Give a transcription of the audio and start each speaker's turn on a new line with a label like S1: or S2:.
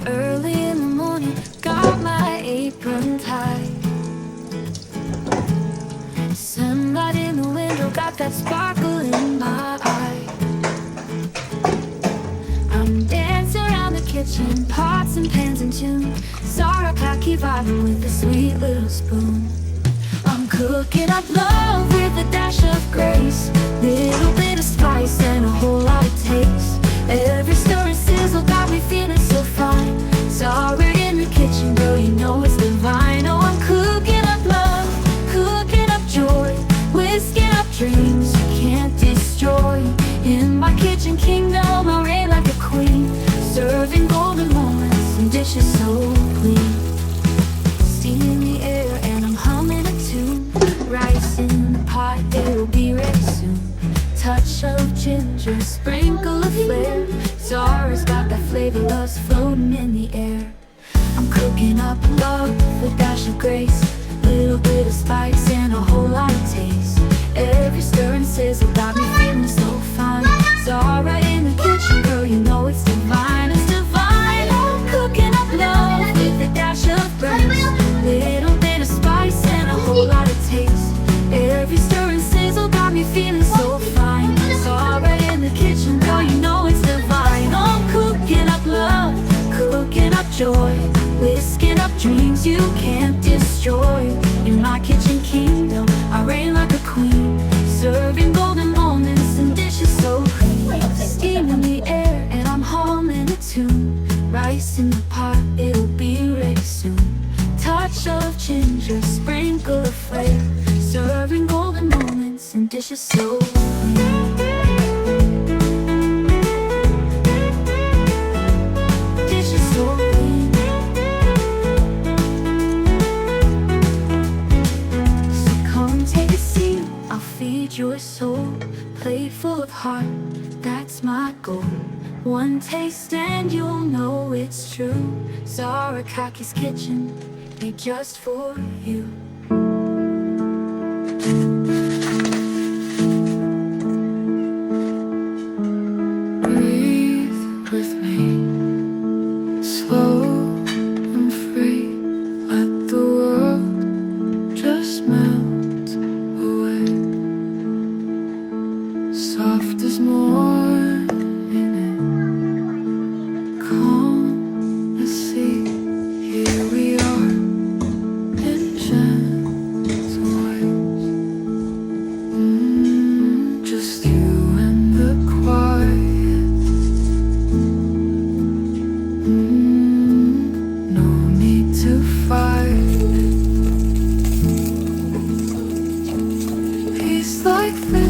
S1: Early in the morning, got my apron tied. Sunlight in the window, got that sparkle in my eye. I'm dancing around the kitchen, pots and pans in tune. Saw a cocky vibing with a sweet little spoon. I'm cooking up love with a dash of grace, little bit of spice and a whole lot of taste. Every stir and sizzle got me feeling so fine. Saw her in the kitchen, girl, you know it's divine. Oh, I'm cooking up love, cooking up joy, whisking up dreams you can't destroy. In my kitchen kingdom, I reign like a queen, serving golden moments and dishes so clean. Steam in the air and I'm humming a tune. Rice in the pot, it'll be ready soon. Touch of ginger, sprinkle of flair. Zara's got that flavor, love's floating in the air. I'm cooking up love with a dash of grace, little bit of spice and a whole lot of taste. Every stir and sizzle got me feeling so fine. Zara in the kitchen, girl, you know it's divine. It's divine. I'm cooking up love with a dash of grace, little bit of spice and a whole lot of taste. Every stir and sizzle got me feeling so fine. Zara in the kitchen, girl, you know it's divine. I'm cooking up love, cooking up joy, whisking up dreams you can't destroy. In my kitchen kingdom, I reign like a queen, serving golden moments and dishes so clean. Steam in the air and I'm humming a tune. Rice in the pot, it'll be ready soon. Touch of ginger, sprinkle of flair, serving golden moments and dishes so clean. Dishes so clean. So come take a seat, I'll feed your soul. Plate full of heart, that's my goal. One taste and you'll know it's true. Zara Kaki's kitchen, made just for you. Breathe with me, slow and free. Let the world just melt away. Soft as morning, calm as sea. Here we are in gentle waves. Just you and the quiet. No need to fight. Peace like this.